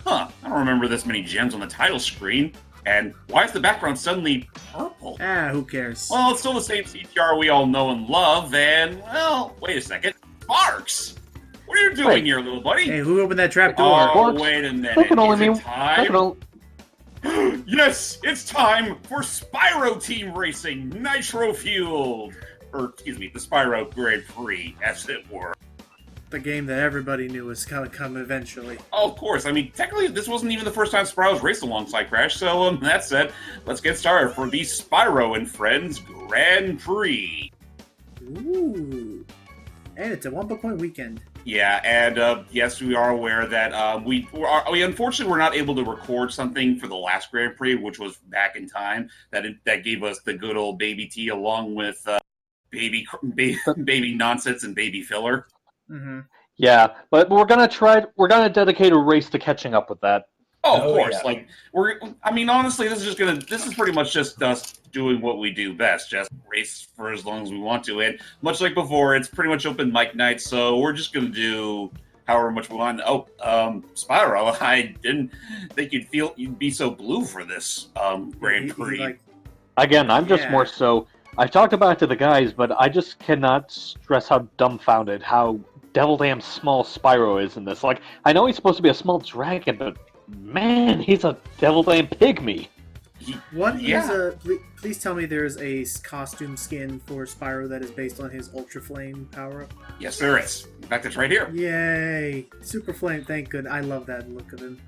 I don't remember this many gems on the title screen. And why is the background suddenly purple? Who cares? Well, it's still the same CTR we all know and love, and, well, wait a second. Sparks! What are you doing here, little buddy? Hey, who opened that trap door? Oh, wait a minute. Is it time? Yes, it's time for Spyro Team Racing Nitro-Fueled! Or, excuse me, the Spyro Grand Prix, as it were. The game that everybody knew was going to come eventually. Oh, of course. I mean, technically, this wasn't even the first time Spyro's raced alongside Crash, so that said, let's get started for the Spyro and Friends Grand Prix. Ooh. And it's a 1-point weekend. Yeah, and yes, we are aware that we unfortunately were not able to record something for the last Grand Prix, which was back in time. That gave us the good old baby tea along with baby nonsense and baby filler. Mm-hmm. Yeah, but we're gonna dedicate a race to catching up with that. Oh, of course. Yeah. Like honestly, this is pretty much just us doing what we do best, just race for as long as we want to. And much like before, it's pretty much open mic night, so we're just gonna do however much we want. Oh, Spyro, I didn't think you'd be so blue for this Grand Prix. Again, I'm just more so. I've talked about it to the guys, but I just cannot stress how dumbfounded, how devil damn small Spyro is in this. Like, I know he's supposed to be a small dragon, but man, he's a devil damn pygmy. Please tell me there's a costume skin for Spyro that is based on his Ultra Flame power-up? Yes, there is. In fact, it's right here. Yay! Super Flame, thank goodness. I love that look of him.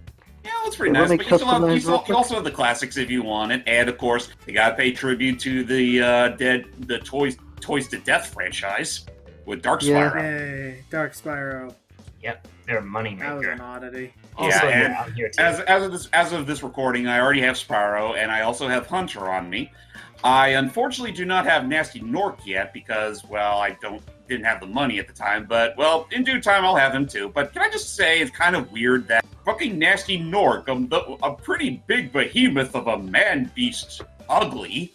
Yeah, that's pretty nice. But you also have the classics if you want it. And, of course, they got to pay tribute to the Toys to Death franchise with Dark Spyro. Yay, Dark Spyro. Yep, they're a moneymaker. That was an oddity. Also, yeah, I'm here too. as of this recording, I already have Spyro, and I also have Hunter on me. I unfortunately do not have Nasty Nork yet because, well, I didn't have the money at the time. But, well, in due time, I'll have him too. But can I just say it's kind of weird that fucking Nasty Nork, a pretty big behemoth of a man-beast, ugly,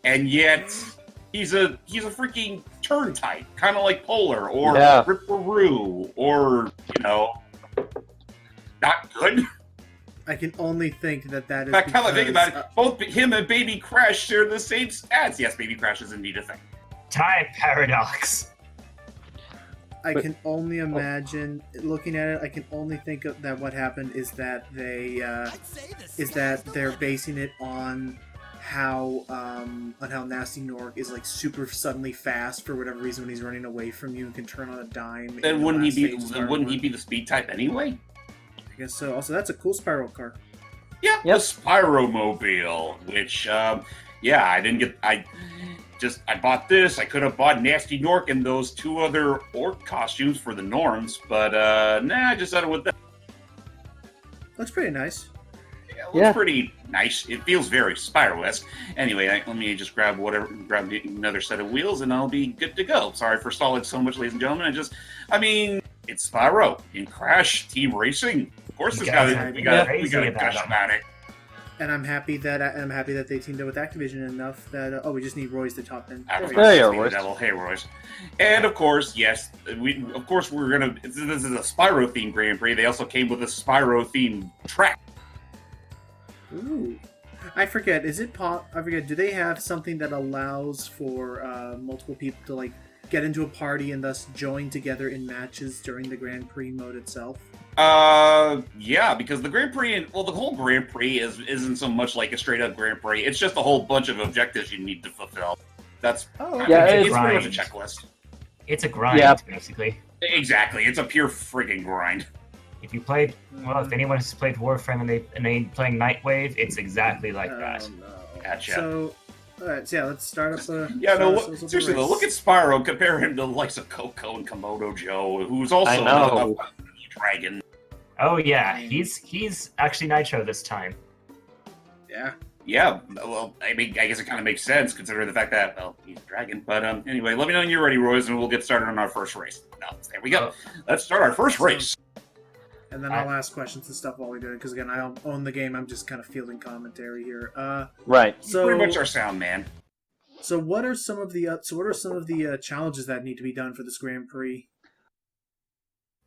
and yet he's a freaking turn type, kind of like Polar or Ripperoo, or not good. I can only think that is. In fact, now that I think about it, both him and Baby Crash share the same stats. Yes, Baby Crash is indeed a thing. Time paradox. I can only imagine looking at it. I can only think that what happened is that they're basing it on how Nasty Nork is like super suddenly fast for whatever reason when he's running away from you and can turn on a dime. Then wouldn't he be the speed type anyway? I guess so. Also, that's a cool Spyro car. Yeah, the Spyro Mobile, which I didn't get. I bought this. I could have bought Nasty Nork and those two other orc costumes for the norms, but I just settled with that. Looks pretty nice. Yeah, it looks pretty nice. It feels very Spyro-esque. Anyway, let me just grab another set of wheels, and I'll be good to go. Sorry for stalling so much, ladies and gentlemen. It's Spyro in Crash Team Racing. Of course, we got to gush about it. And I'm happy that they teamed up with Activision enough that we just need Royce to top in. Hey, Royce. And of course, yes, we're gonna. This is a Spyro themed Grand Prix. They also came with a Spyro themed track. Ooh, I forget. I forget. Do they have something that allows for multiple people to like get into a party and thus join together in matches during the Grand Prix mode itself? Yeah, because the Grand Prix, the whole Grand Prix isn't so much like a straight up Grand Prix. It's just a whole bunch of objectives you need to fulfill. It's pretty much a checklist. It's a grind, basically. Exactly, it's a pure friggin' grind. If anyone has played Warframe and they playing Nightwave, it's exactly like that. No. Gotcha. So, alright, so let's start up seriously though, look at Spyro, compare him to the likes of Coco and Komodo Joe, who's also a dragon. Oh yeah, he's actually Nitro this time. Yeah. Yeah, well, I guess it kind of makes sense considering the fact that, he's a dragon. But anyway, let me know when you're ready, Royce, and we'll get started on our first race. There we go. Let's start our first race. And then I'll ask questions and stuff while we do it, because again, I don't own the game. I'm just kind of fielding commentary here. Right. So pretty much our sound man. So what are some of the challenges that need to be done for this Grand Prix?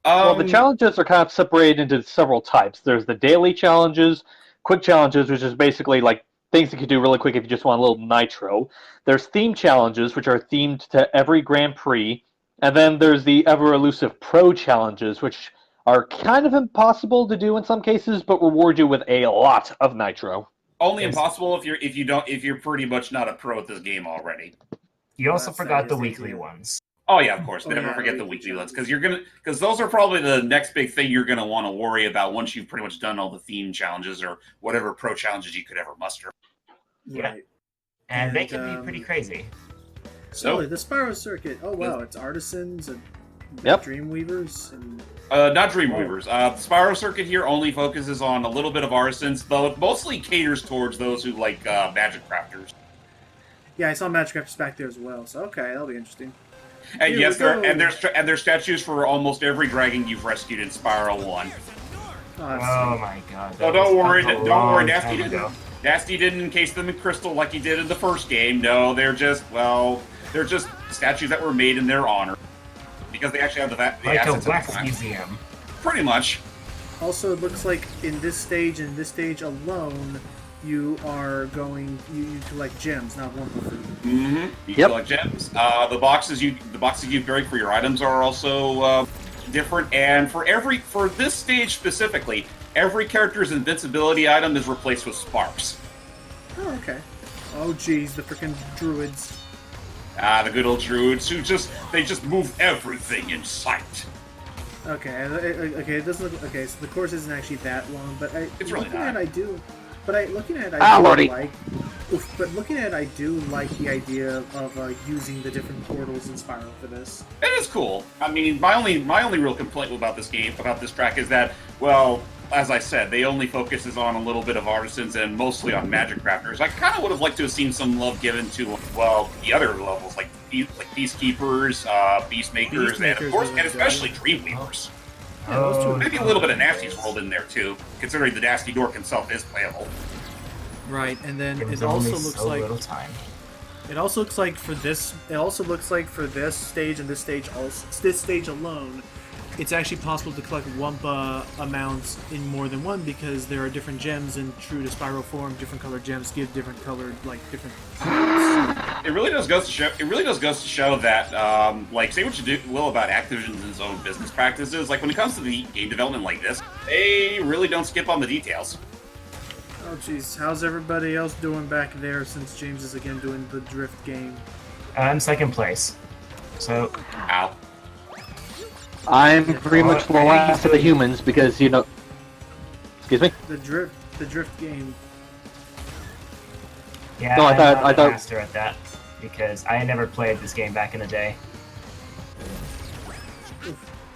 Well, the challenges are kind of separated into several types. There's the daily challenges, quick challenges, which is basically like things you can do really quick if you just want a little nitro. There's theme challenges, which are themed to every Grand Prix. And then there's the ever elusive pro challenges, which are kind of impossible to do in some cases, but reward you with a lot of nitro. Only impossible if you're pretty much not a pro at this game already. You also That's forgot the nice, weekly yeah. ones. Oh yeah, of course. Oh, Never yeah, forget the the weekly weekly ones because those are probably the next big thing you're gonna want to worry about once you've pretty much done all the theme challenges or whatever pro challenges you could ever muster. Yeah. Right. And they And, can be pretty crazy. So the Spiral Circuit. Oh wow, it's artisans and Yep. Dreamweavers and Not Dreamweavers. The Spiral Circuit here only focuses on a little bit of artisans, though it mostly caters towards those who like magic crafters. yeah, I saw Magic Crafters back there as well. So okay, that'll be interesting. And Here yes, we go. there's statues for almost every dragon you've rescued in Spiral 1. Oh, that's Oh sweet. my god. So that don't was worry, a don't long worry, time Nasty didn't encase them in crystal like he did in the first game. No, they're just statues that were made in their honor because they actually have the Like a assets at the wax time. museum. Pretty much. Also, it looks like in this stage alone, you are going. You collect gems, not one per food. Mm-hmm. You Yep. collect gems. The boxes you buried for your items are also different, and for this stage specifically, every character's invincibility item is replaced with sparks. Oh, okay. Oh, geez, the freaking druids. The good old druids who just move everything in sight. Okay, okay. It doesn't look okay. So the course isn't actually that long, but It's really looking not. at it, I do. But looking at it, Ah, I do Lordy. like. Oof, but looking at it, I do like the idea of using the different portals in Spiral for this. It is cool. I mean, my only real complaint about this track is that, well, as I said, they only focuses on a little bit of artisans and mostly on magic crafters. I kind of would have liked to have seen some love given to, well, the other levels like peacekeepers, peacemakers, and of Peacemakers course, are and especially dreamweavers. Yeah, those two are Maybe a little bit of Nasty's world in there too, considering the Nasty Dork himself is playable. Right, and then There was it also only looks so like little time. it also looks like for this. It also looks like for this stage and this stage alone, it's actually possible to collect Wumpa amounts in more than one because there are different gems in true to Spiral form. Different colored gems give different colored different. It really does go to show. It really does go to show that, like, say what you will about Activision's own business practices. Like when it comes to the game development like this, they really don't skip on the details. Oh jeez, how's everybody else doing back there since James is again doing the drift game? I'm second place. So, Ow. I'm pretty much the last of the humans because, you know... Excuse me? The drift game. yeah, No, I I'm thought- not I a thought- master at that because I never played this game back in the day.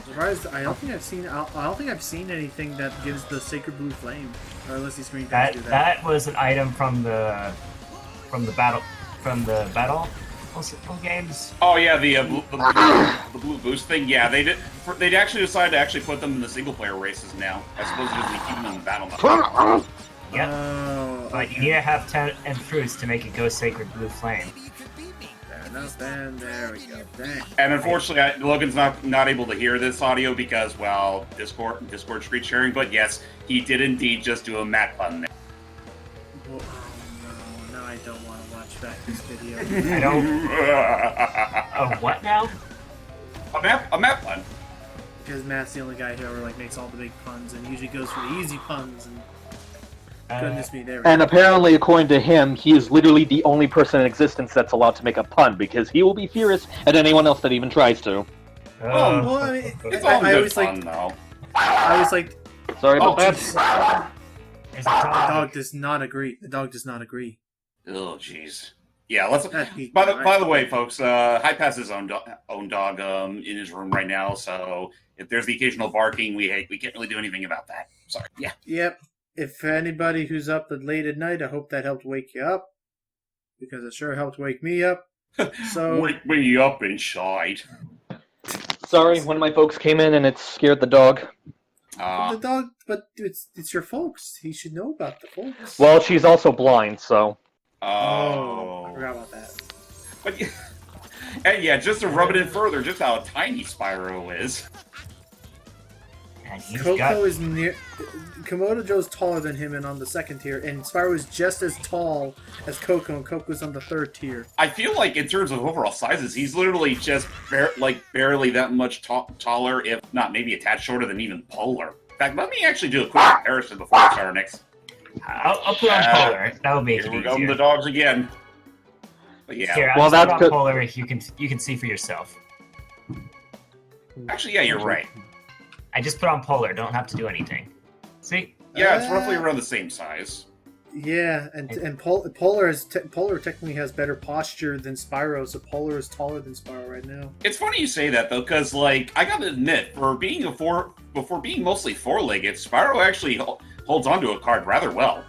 Surprised, I don't think I've seen anything that gives the sacred blue flame. Or unless these screen That do that. that was an item from the battle games. Oh yeah, the blue boost thing. Yeah, they'd actually decided to actually put them in the single player races now, as opposed to just keeping them in battle mode. Yep. Oh, But you need to have 10 and fruits to make it go sacred blue flame. fair enough. Then there we go. Dang. And unfortunately, Logan's not able to hear this audio because, well, Discord screen sharing. But yes, he did indeed just do a Matt pun there. Well, oh no, now I don't want to watch back this video. I don't. Oh, what now? A Matt pun. Because Matt's the only guy who ever makes all the big puns and usually goes for the easy puns. And goodness me, there we And go. apparently, according to him, he is literally the only person in existence that's allowed to make a pun because he will be furious at anyone else that even tries to. Well, I mean, It's I all good always fun, though. I was like, Sorry about Oh, that. jeez. There's The a dog. dog does not agree. The dog does not agree. Oh, jeez. Yeah, let's. That'd be By nice. the way, folks, Hype has his own dog in his room right now. So if there's the occasional barking, we can't really do anything about that. Sorry. Yeah. Yep. If anybody who's up late at night, I hope that helped wake you up. Because it sure helped wake me up. So Wake me up inside. Sorry, one of my folks came in and it scared the dog. the dog, but it's your folks. He should know about the folks. Well, she's also blind, so... I forgot about that. But and yeah, just to rub it in further, just how tiny Spyro is. And he's Coco got... is near. Komodo Joe's taller than him and on the second tier, and Spyro is just as tall as Coco, and Coco's on the third tier. I feel like in terms of overall sizes, he's literally just barely that much taller, if not maybe a tad shorter than even Polar. In fact, let me actually do a quick comparison before we start our next. I'll put on Polar. That will make it Here we easier. go, the dogs again. But yeah. Here, Well, I'll that's put on good. Polar. You can see for yourself. Actually, yeah, you're right. I just put on Polar. Don't have to do anything. See? Yeah, it's roughly around the same size. Yeah, and Polar technically has better posture than Spyro, so Polar is taller than Spyro right now. It's funny you say that though, because like I gotta admit, before being mostly four-legged, Spyro actually holds onto a card rather well.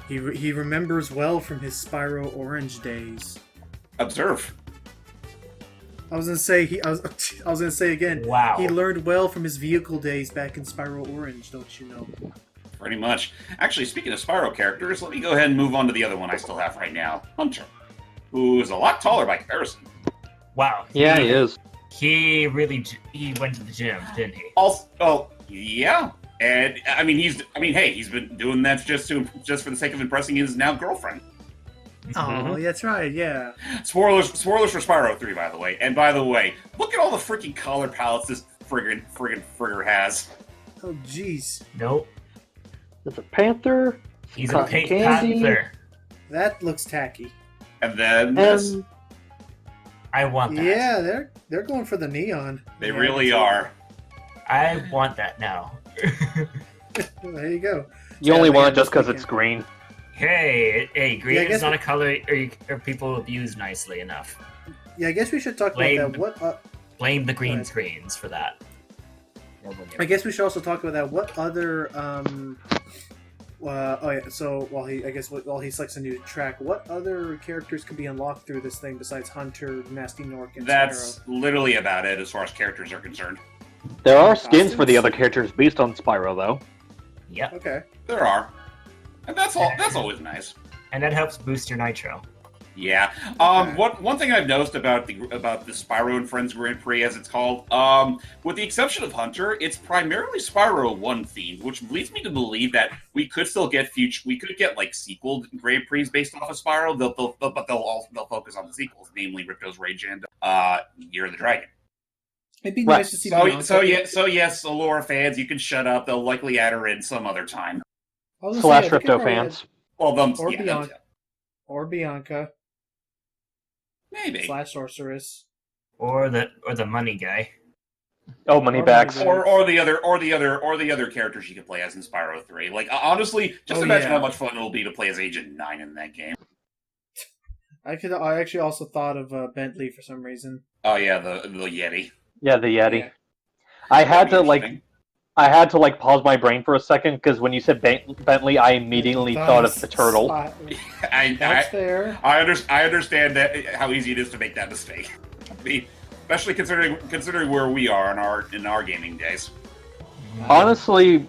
He remembers well from his Spyro Orange days. Observe. I was gonna say I was gonna say again. Wow. He learned well from his vehicle days back in Spyro Orange, don't you know? Pretty much. Actually, speaking of Spyro characters, let me go ahead and move on to the other one I still have right now, Hunter, who is a lot taller by comparison. Wow. Yeah, he is. He went to the gym, didn't he? Also, oh yeah, and hey, he's been doing that just for the sake of impressing his now girlfriend. Oh, that's right. Yeah. Spoilers for Spyro 3, by the way. And by the way, look at all the freaking color palettes this frigger has. Oh, jeez. Nope. There's a panther. He's a Cotton pink candy. panther. That looks tacky. And then this. I want that. Yeah, they're going for the neon. They really are. I want that now. There you go. You only want it just because it's green. Hey, green Yeah, I is guess not a color or people use nicely enough. Yeah, I guess we should talk Blame- about that. Blame the green Right. screens for that. I guess we should also talk about that. What other so while he selects a new track, what other characters can be unlocked through this thing besides Hunter, Nasty Nork, and That's Spyro? literally about it as far as characters are concerned. There are skins for Costumes? the other characters based on Spyro, though. Yep. Okay. There are. And that's all. That's always nice. And that helps boost your nitro. Yeah. Okay. One thing I've noticed about the Spyro and Friends Grand Prix, as it's called, with the exception of Hunter, it's primarily Spyro 1 themed, which leads me to believe that we could still get like sequel Grand Prix based off of Spyro. They'll focus on the sequels, namely Ripto's Rage and Year of the Dragon. It'd be Right. nice to see. Bianca. So yes, Allura fans, you can shut up. They'll likely add her in some other time. I was gonna Slash say, they could Ripto probably fans. Well, them Or yeah, Bianca. Or Bianca maybe. / Sorceress. Or the money guy. Oh, Moneybags. Or- Or the other characters you can play as in Spyro 3. Like honestly, just imagine how much fun it'll be to play as Agent 9 in that game. I actually also thought of Bentley for some reason. Oh yeah, the Yeti. Yeah, the Yeti. Yeah. I had to Interesting. pause my brain for a second because when you said Bentley, I immediately thought of the turtle. That's fair. I understand that how easy it is to make that mistake. Especially considering where we are in our gaming days. Honestly,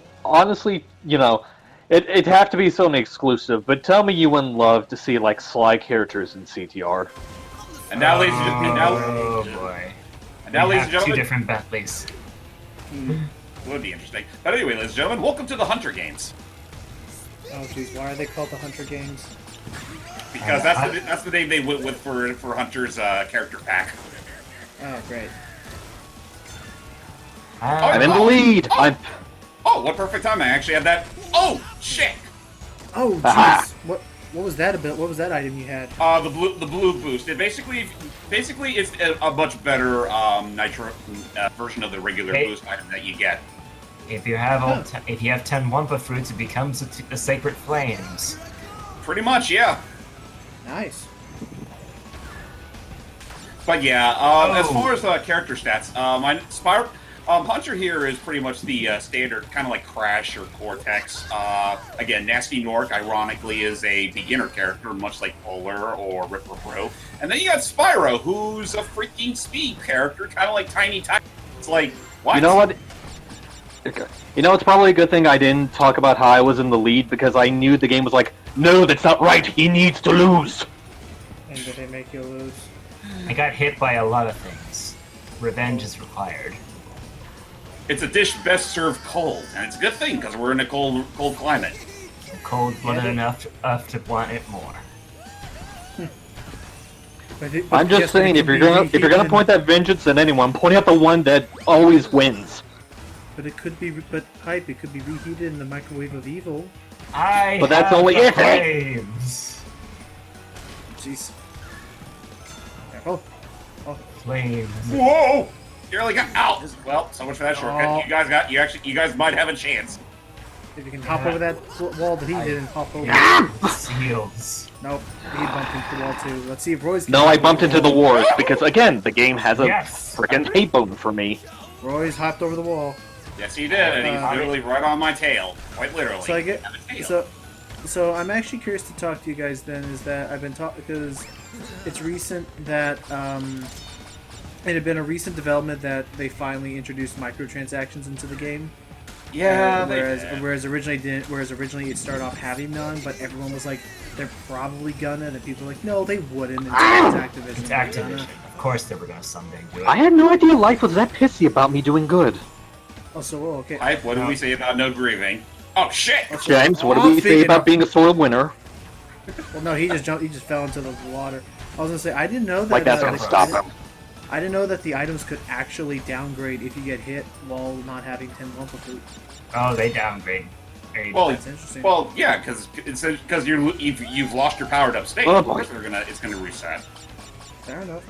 it'd have to be something exclusive. But tell me you wouldn't love to see like Sly characters in CTR. And now, ladies Oh boy. and We have two gentlemen, different Bentleys. it would be interesting. But anyway, ladies and gentlemen, welcome to the Hunter games. Oh jeez, why are they called the Hunter games? Because that's the name they went with for Hunter's character pack. Oh great. I'm in the lead. Oh, what perfect time! I actually had that. Oh shit! Oh Aha. jeez. What was that about? What was that item you had? The blue boost. It basically it's a much better nitro version of the regular Hey. boost item that you get. If you have if you have 10 Wumpa fruits, it becomes the sacred flames. Pretty much, yeah. Nice. But yeah, as far as character stats, Hunter here is pretty much the standard, kind of like Crash or Cortex. Again, Nasty Nork, ironically, is a beginner character, much like Polar or Ripper Bro. And then you got Spyro, who's a freaking speed character, kind of like Tiny Tiger. It's like, what? You know what? Okay. You know, it's probably a good thing I didn't talk about how I was in the lead because I knew the game was like, no, that's not right. He needs to lose. And did they make you lose? I got hit by a lot of things. Revenge is required. It's a dish best served cold, and it's a good thing because we're in a cold climate. Cold-blooded enough to want it more. I'm just saying, if you're gonna point that vengeance at anyone, point out the one that always wins. But it could be, Hype, it could be reheated in the microwave of evil. But that's only the if flames. Jeez. Oh. Flames. Whoa! You're like, ow! Well, so much for that shortcut. Oh. You guys might have a chance. If you can hop over that wall that he did and hop over. Seals. Nope, he bumped into the wall too. Let's see if Roy's. No, I bumped into the wars because again, the game has a Yes. freaking hate bone for me. Roy's hopped over the wall. Yes, he did, and he's literally right on my tail. Quite literally. So I get so I'm actually curious to talk to you guys. Then is that I've been talking because it's recent that it had been a recent development that they finally introduced microtransactions into the game. Yeah, whereas originally it started off having none, but everyone was like, they're probably gonna, and people were like, no, they wouldn't. Until it's Activision. It's Activision. Of course they were going to someday do it. I had no idea life was that pissy about me doing good. Okay. Hype, what did we say about no grieving? Oh shit! James, what do we say about being a sort of winner? Well, no, he just jumped. He just fell into the water. I was gonna say I didn't know that. Like that's gonna stop him. I didn't know that the items could actually downgrade if you get hit while not having 10 Wumplefoot. Oh, they downgrade. Well, That's interesting. well, yeah, because you've lost your powered up state. Oh, of boy. course, it's gonna reset. Fair enough.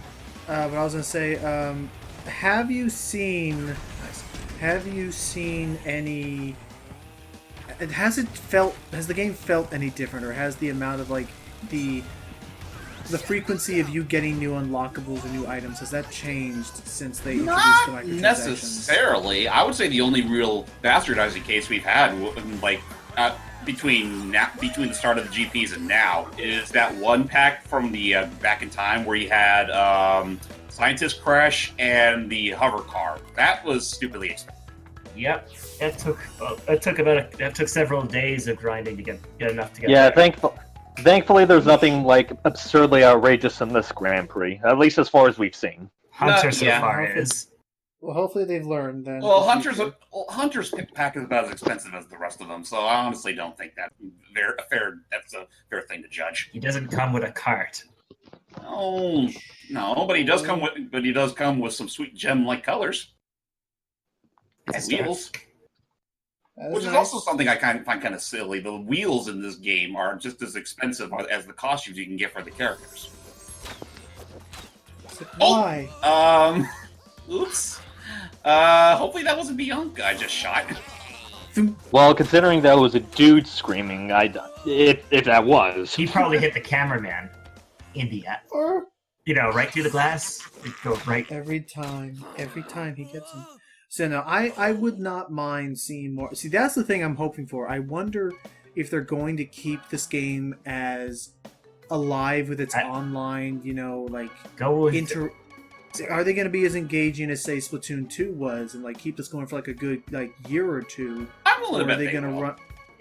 But I was gonna say, have you seen any? Has the game felt any different, or has the amount of like the frequency of you getting new unlockables or new items, has that changed since they introduced the Not microtransactions? necessarily. I would say the only real bastardizing case we've had, like between the start of the GPs and now, is that one pack from the back in time where you had Scientist Crash and the hover car. That was stupidly expensive. Yep. That took several days of grinding to get enough to get. Yeah, there. thankfully there's nothing like absurdly outrageous in this Grand Prix, at least as far as we've seen. Hunter so yeah. far is. Well, hopefully they've learned then. Well, Hunter's pack is about as expensive as the rest of them, so I honestly don't think that's a fair thing to judge. He doesn't come with a cart. No, but he does come with some sweet gem-like colors. And wheels. Which is also something I find kind of silly. The wheels in this game are just as expensive as the costumes you can get for the characters. Why? Oops. Hopefully that wasn't Bianca I just shot. Well, considering that was a dude screaming, if that was, He probably hit the cameraman in the right through the glass. It goes right. Every time he gets him. So no, I would not mind seeing more. See, that's the thing I'm hoping for. I wonder if they're going to keep this game as alive with its online, Are they going to be as engaging as, say, Splatoon 2 was, and keep this going for a good year or two? I'm willing to bet they they going to will. run?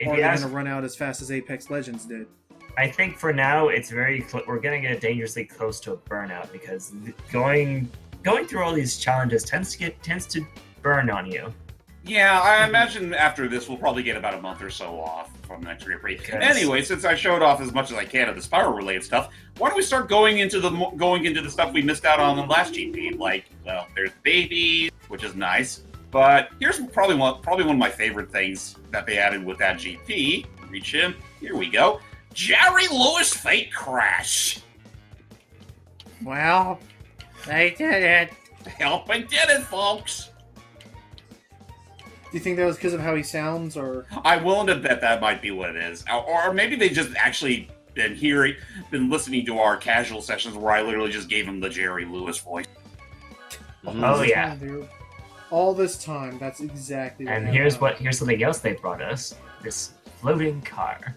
Or are they going to run out as fast as Apex Legends did? I think for now it's we're going to get dangerously close to a burnout because going through all these challenges tends to burn on you. Yeah, I imagine after this we'll probably get about a month or so off from the next Grand Prix. Anyway, since I showed off as much as I can of the Spyro-related stuff, why don't we start going into the stuff we missed out on the last GP? There's babies, which is nice, but here's probably one of my favorite things that they added with that GP. Reach him. Here we go. Jerry Lewis Fate Crash. Well, they did it. Help and did it, folks. Do you think that was because of how he sounds, or? I'm willing to bet that might be what it is, or maybe they just actually been listening to our casual sessions where I literally just gave him the Jerry Lewis voice. Oh yeah. All this time, that's exactly. And here's something else they brought us: this floating car.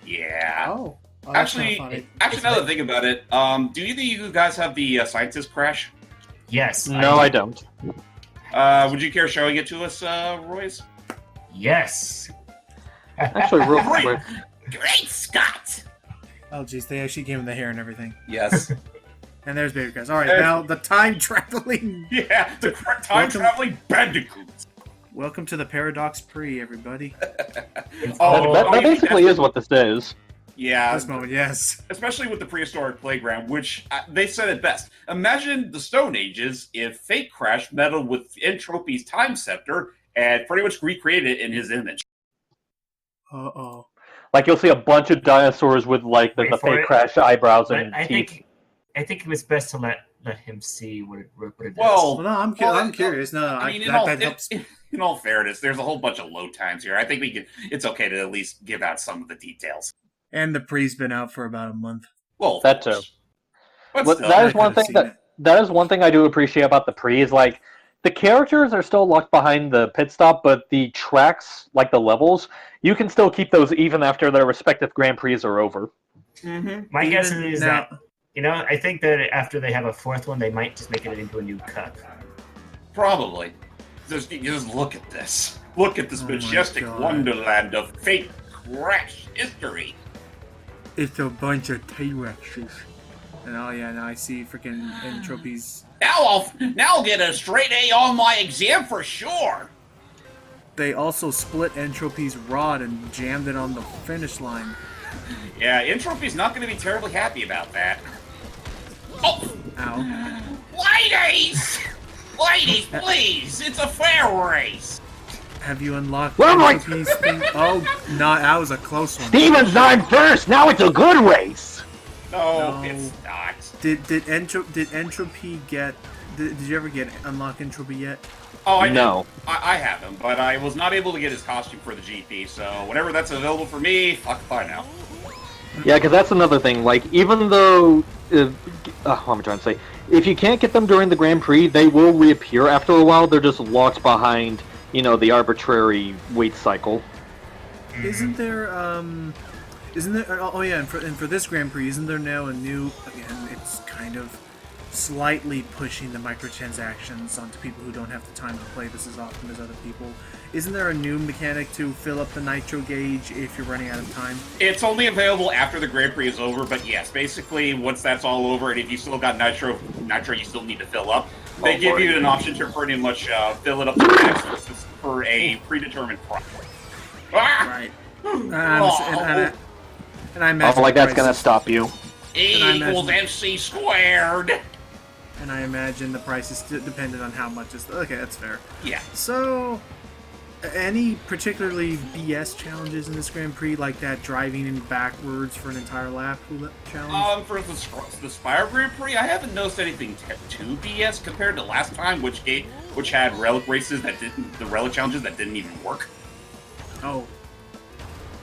Yeah. Oh. Actually, now that I think about it, do either of you guys have the Scientist Crash? Yes. No, I don't. Would you care showing it to us, Royce? Yes. Actually, real quick. Great Scott! Oh, jeez, they actually gave him the hair and everything. Yes. And there's Baby Guys. All right, now the time traveling. Yeah, the time traveling bandicoots. Welcome to the Paradox Pre, everybody. That basically is what this is. Yeah. This moment, yes. Especially with the prehistoric playground, which they said it best. Imagine the Stone Ages if Fate Crash meddled with Entropy's time scepter and pretty much recreated it in his image. Uh-oh. Like you'll see a bunch of dinosaurs with like the Fate Crash eyebrows But and I teeth. think it was best to let him see what it is. Well, no, I'm curious. No, I mean, that helps. In all fairness, there's a whole bunch of load times here. I think it's okay to at least give out some of the details. And the pre's been out for about a month. Well, That too. But Well, still, that is one thing that is one thing I do appreciate about the pre is like the characters are still locked behind the pit stop, but the tracks, like the levels, you can still keep those even after their respective Grand Prix are over. Mm-hmm. My guess is that I think that after they have a fourth one, they might just make it into a new cup. Probably. Just look at this. Look at this majestic wonderland of Fate Crash history. It's a bunch of T-Rexes. And now I see freaking Entropy's. Now I'll get a straight A on my exam for sure. They also split Entropy's rod and jammed it on the finish line. Yeah, Entropy's not going to be terribly happy about that. Oh! Ow. Ladies! Ladies, please! It's a fair race! Have you unlocked Well, Entropy's thing? Oh, no, that was a close one. Steven's not first. Now it's a good race. No, it's not. Did Entropy get? Did you ever unlock Entropy yet? Oh, I know. I have him, but I was not able to get his costume for the GP. So whenever that's available for me, fuck if I know. Yeah, because that's another thing. Like, even though, what am I trying to say? If you can't get them during the Grand Prix, they will reappear after a while. They're just locked behind, the arbitrary wait cycle. Isn't there? Oh yeah, and for this Grand Prix, isn't there now a new? Again, it's kind of slightly pushing the microtransactions onto people who don't have the time to play this as often as other people. Isn't there a new mechanic to fill up the nitro gauge if you're running out of time? It's only available after the Grand Prix is over, but yes, basically once that's all over, and if you still got nitro you still need to fill up. They give you an option to pretty much fill it up to max for a predetermined price. Ah! Right. And I imagine Like that's gonna stop you. E equals MC squared. And I imagine the price is dependent on how much is. Okay, that's fair. Yeah. So, any particularly BS challenges in this Grand Prix, like that driving in backwards for an entire lap challenge? For the Spire Grand Prix, I haven't noticed anything too BS compared to last time, which had relic races the relic challenges that didn't even work. Oh.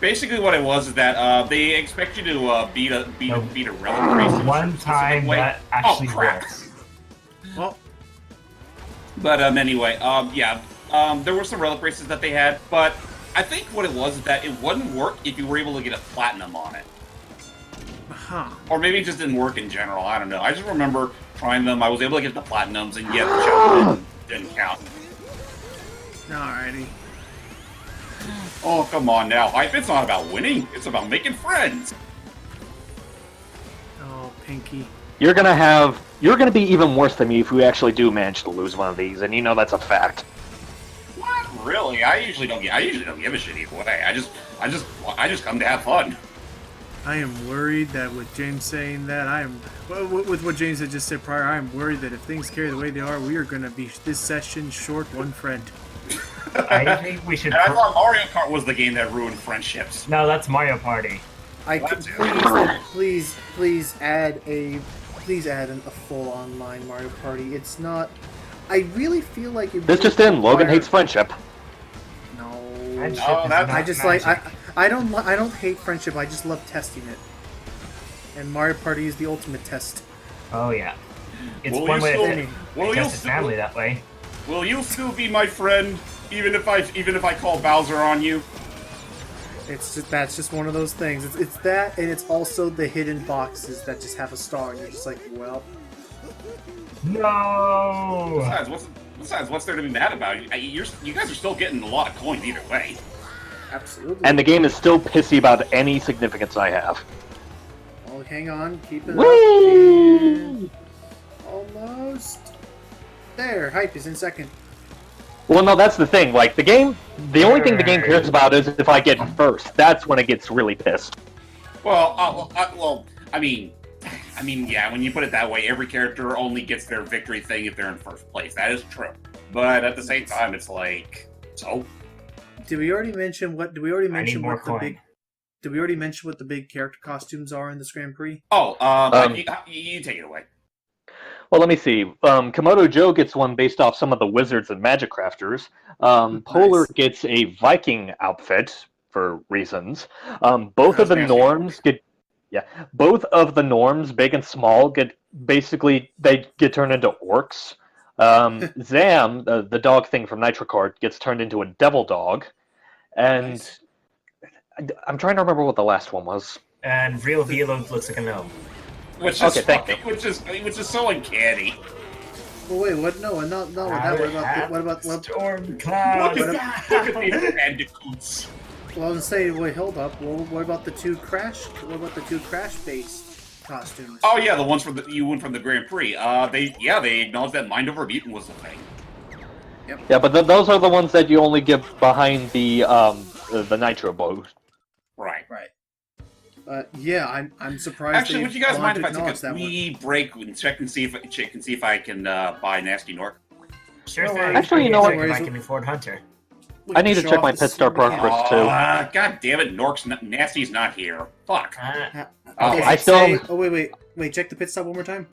Basically, what it was is that they expect you to beat a relic race. One time that actually works. Well. But anyway, there were some relic races that they had, but I think what it was is that it wouldn't work if you were able to get a platinum on it. Huh. Or maybe it just didn't work in general. I don't know. I just remember trying them. I was able to get the platinums, and yet the challenge didn't count. Alrighty. Oh, come on now. Hype, it's not about winning. It's about making friends. Oh, Pinky. You're gonna be even worse than me if we actually do manage to lose one of these, and that's a fact. Not really. I usually don't give a shit either way. I just come to have fun. I am worried that with James saying that, with what James had just said prior, I am worried that if things carry the way they are, we are going to be this session short one friend. I think we should. And I thought Mario Kart was the game that ruined friendships. No, that's Mario Party. Please add a full online Mario Party. It's not. I really feel like it. This just in: Logan hates friendship. No. I just like I don't hate friendship. I just love testing it. And Mario Party is the ultimate test. Oh yeah, it's one way to test a family that way. Will you still be my friend, even if I call Bowser on you? That's just one of those things. It's that, and it's also the hidden boxes that just have a star, and you're just like, well. No. Besides, what's there to be mad about? You guys are still getting a lot of coins either way. Absolutely. And the game is still pissy about any significance I have. Oh, hang on, keep it Whee! up. Almost. There, Hype is in second. Well, no, that's the thing. Like the only thing the game cares about is if I get first. That's when it gets really pissed. Well, I mean, yeah. When you put it that way, every character only gets their victory thing if they're in first place. That is true. But at the same time, it's like, so. Did we already mention what? Did we already I need mention more what the coin. big? Did we already mention what the big character costumes are in this Grand Prix? Oh, you take it away. Well, let me see. Komodo Joe gets one based off some of the wizards and magic crafters. Polar gets a Viking outfit for reasons. Both of the norms get, both of the norms, big and small, get they get turned into orcs. Zam, the dog thing from Nitro-Fueled, gets turned into a devil dog, and I'm trying to remember what the last one was. And Real Velo looks like a gnome. Which is so uncanny. Well, wait, what? No, not with that. What about Storm Cloud? Look at these bandicoots. Well, I was saying, wait, hold up. Well, what about the two crash? What about the two crash-based costumes? Oh yeah, the ones you won from the Grand Prix. They acknowledged that Mind Over Mutant was the thing. Yep. Yeah, but those are the ones that you only get behind the Nitro boat. Right. Yeah, I'm surprised. Actually, would you guys mind if I acknowledge take a wee break and check and see if I can buy Nasty Nork? Sure No, thing. actually, you know what? I can afford Hunter. I need to check my pit star progress too. God damn it, Nasty's not here. Fuck. I still. Oh wait! Check the pit stop one more time.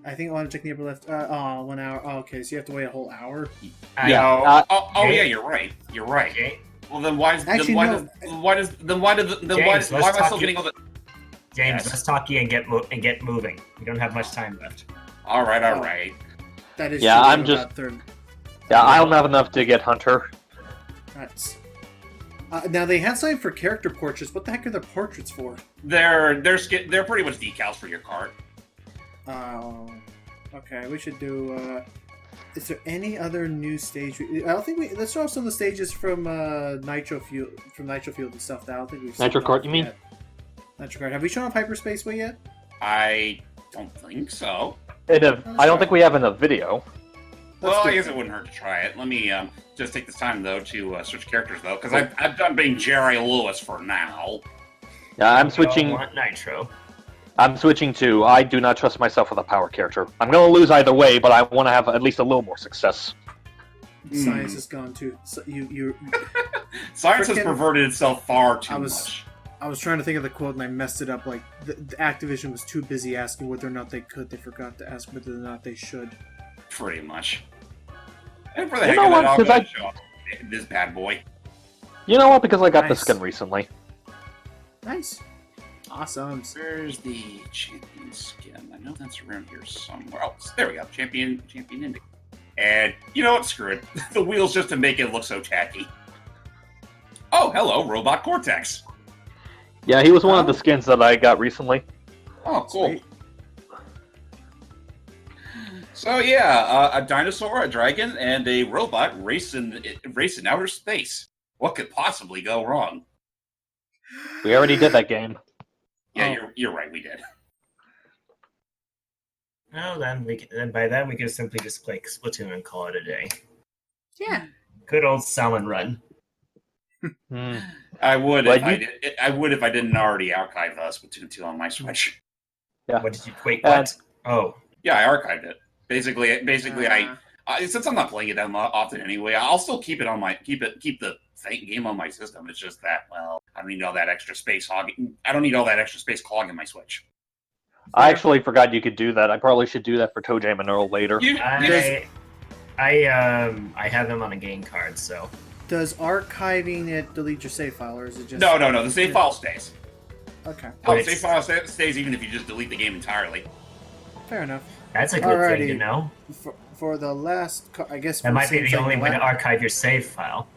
I think I want to check the upper left. 1 hour. Oh, okay, so you have to wait a whole hour. Yeah. Yeah, you're right. You're right. Okay. Well, then why am I still getting all the? James, let's talk you and get moving. We don't have much time left. All right. That is. Yeah, true, I'm about just- third. Yeah, I don't have enough to get Hunter. That's. Now they had something for character portraits. What the heck are the portraits for? They're pretty much decals for your card. Okay. We should do. Is there any other new stage? I don't think we. Let's show off some of the stages from Nitro-Fueled and stuff. That I don't think we've. Nitro-Kart, you mean? Yet. Nitro-Kart. Have we shown off Hyperspace Way yet? I don't think so. I don't think we have enough video. Well, I guess it wouldn't hurt to try it. Let me just take this time though to switch characters though, because I've done being Jerry Lewis for now. Yeah, I'm switching. Want Nitro. I'm switching to. I do not trust myself with a power character. I'm going to lose either way, but I want to have at least a little more success. Science has gone too. So you. Science has perverted itself far too much. I was trying to think of the quote and I messed it up. Like the Activision was too busy asking whether or not they could. They forgot to ask whether or not they should. Pretty much. And for the heck of it, I'll go show off this bad boy. You know what? Because I got the Nice. skin recently. Nice. Awesome. Where's the champion skin? I know that's around here somewhere. Oh, there we go. Champion Indy. And you know what? Screw it. The wheel's just to make it look so tacky. Oh, hello, Robot Cortex. Yeah, he was one of the skins that I got recently. Oh, cool. Sweet. So yeah, a dinosaur, a dragon, and a robot race in outer space. What could possibly go wrong? We already did that game. Yeah, you're right. We did. Well, then by then we could simply just play Splatoon and call it a day. Yeah. Good old salmon run. I would if I didn't already archive Splatoon 2 on my Switch. Yeah. What did you wait? What? Yeah, I archived it. Basically, I since I'm not playing it that often anyway, I'll still keep the game on my system. It's just that, well, I don't need all that extra space clogging my Switch. I actually forgot you could do that. I probably should do that for Toe Jam and Earl later. I have them on a game card, so. Does archiving it delete your save file, or is it just... No. The save file stays. Okay. The save file stays even if you just delete the game entirely. Fair enough. That's a good thing to know. For the last... I guess... That might be the only way to archive your save file.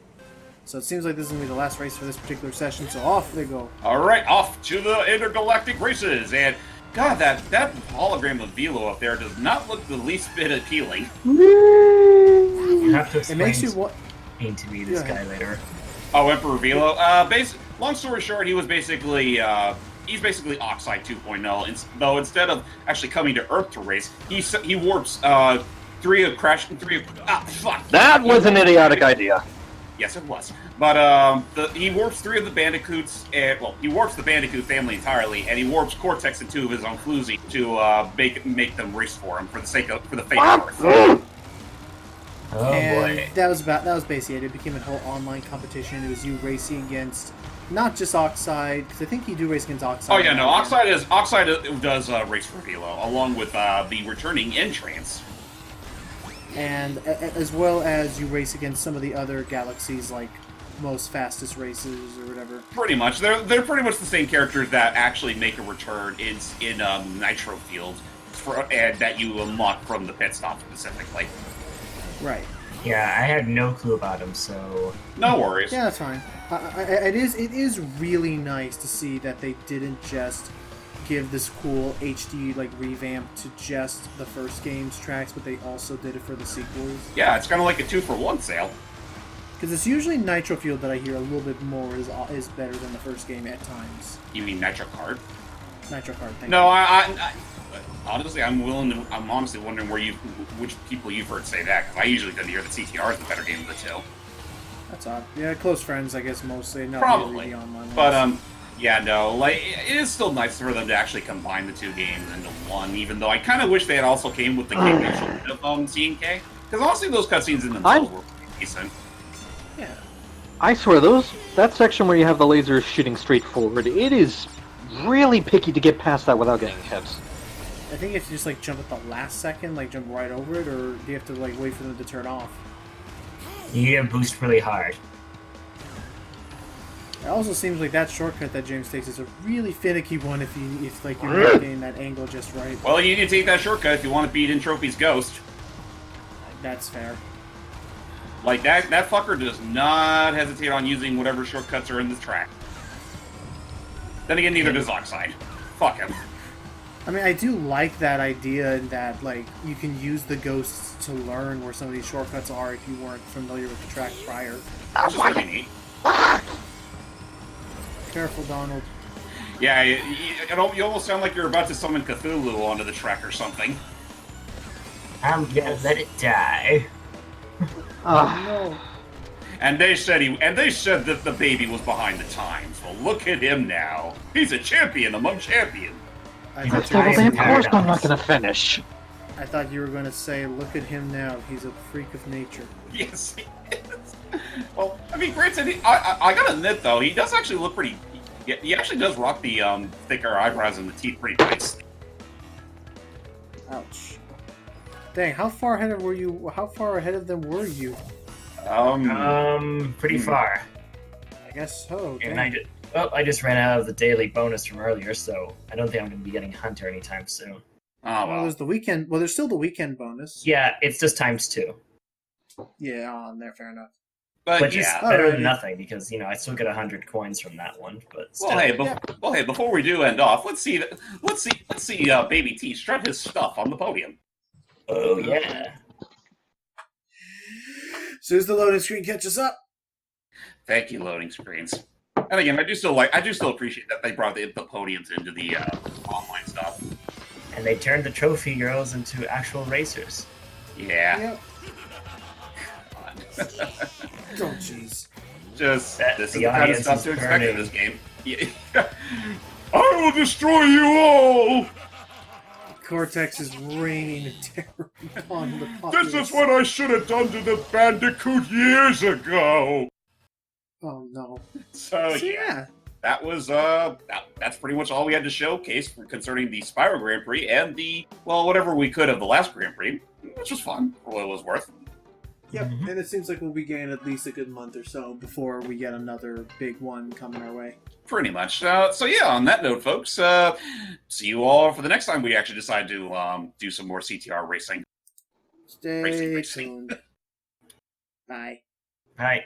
So it seems like this is going to be the last race for this particular session, so off they go. Alright, off to the intergalactic races, and... God, that hologram of Velo up there does not look the least bit appealing. You have to explain It makes you what? to me this guy later. Oh, Emperor Velo. Long story short, he's basically Oxide 2.0. Though instead of actually coming to Earth to race, he warps Fuck. That was an idiotic idea. Yes, it was. But he warps 3 of the Bandicoots, and he warps the Bandicoot family entirely, and he warps Cortex and 2 of his own Floozy to make them race for him for the fate of Earth. Oh And boy. that was basically it. It became a whole online competition. It was you racing against not just Oxide, because I think you do race against Oxide. Oh yeah, no, Oxide does race for Velo, along with the returning Entrance. And as well as you race against some of the other galaxies, like most fastest races or whatever. Pretty much, they're pretty much the same characters that actually make a return in Nitro-Fueled, and that you unlock from the pit stop specifically. Right. Yeah, I had no clue about him, so... No worries. Yeah, that's fine. It is really nice to see that they didn't just give this cool HD revamp to just the first game's tracks, but they also did it for the sequels. Yeah, it's kind of like a 2-for-1 sale. Because it's usually Nitro-Fueled that I hear a little bit more is better than the first game at times. You mean Nitro Card? Nitro Card, thank No, you. I honestly, I'm honestly wondering which people you've heard say that, because I usually tend to hear that CTR is the better game of the two. That's odd. Yeah, close friends, I guess, mostly. Not Probably. really the online But, ones. yeah, no, it is still nice for them to actually combine the 2 games into one, even though I kind of wish they had also came with the game of C&K, because honestly, those cutscenes in themselves were pretty decent. Yeah. I swear, that section where you have the lasers shooting straight forward, it is really picky to get past that without getting hit. I think if you just jump at the last second, jump right over it, or do you have to wait for them to turn off? You need to boost really hard. It also seems like that shortcut that James takes is a really finicky one if you're not getting that angle just right. Well, you need to take that shortcut if you want to beat Entropy's Ghost. That's fair. That fucker does not hesitate on using whatever shortcuts are in this track. Then again, neither does Oxide. Fuck him. I mean, I do like that idea in that, you can use the ghosts to learn where some of these shortcuts are if you weren't familiar with the track prior. Which is pretty neat. Careful, Donald. Yeah, you almost sound like you're about to summon Cthulhu onto the track or something. I'm gonna let it die. No. And they said that the baby was behind the times. Well, look at him now. He's a champion among champions. I He's thought, a you were Damn, giant of course I'm not paradox. gonna finish. I thought you were going to say, look at him now. He's a freak of nature. Yes, he is. Well, I mean, granted, I gotta admit though, he does actually look pretty. He actually does rock the thicker eyebrows and the teeth pretty nice. Ouch. Dang, how far ahead of them were you? Pretty far. I guess so. And Dang. I just ran out of the daily bonus from earlier, so I don't think I'm gonna be getting Hunter anytime soon. Oh Well, well. there's the weekend. Well, there's still the weekend bonus. Yeah, it's just times 2. Yeah, on there, fair enough. But Which is yeah. better Alrighty. than nothing, because, I still get 100 coins from that one, but still. Well, hey, before we do end off, let's see Baby T strut his stuff on the podium. Oh, yeah. As soon as the loading screen catches up. Thank you, loading screens. And again, I do still appreciate that they brought the podiums into the online stuff. And they turned the trophy girls into actual racers. Yeah. Yep. Oh, jeez. Just That this is the the kind of audience stuff is to expect in burning. this game. Yeah. I will destroy you all. Cortex is raining terror upon the populace. This is what I should have done to the Bandicoot years ago. Oh no. So So, yeah. that was that's pretty much all we had to showcase concerning the Spyro Grand Prix and whatever we could of the last Grand Prix, which was fun for what it was worth. Yep, Mhm. and it seems like we'll be getting at least a good month or so before we get another big one coming our way. Pretty much. So yeah, on that note, folks, see you all for the next time we actually decide to do some more CTR racing. Stay Racing. tuned. Bye. Right.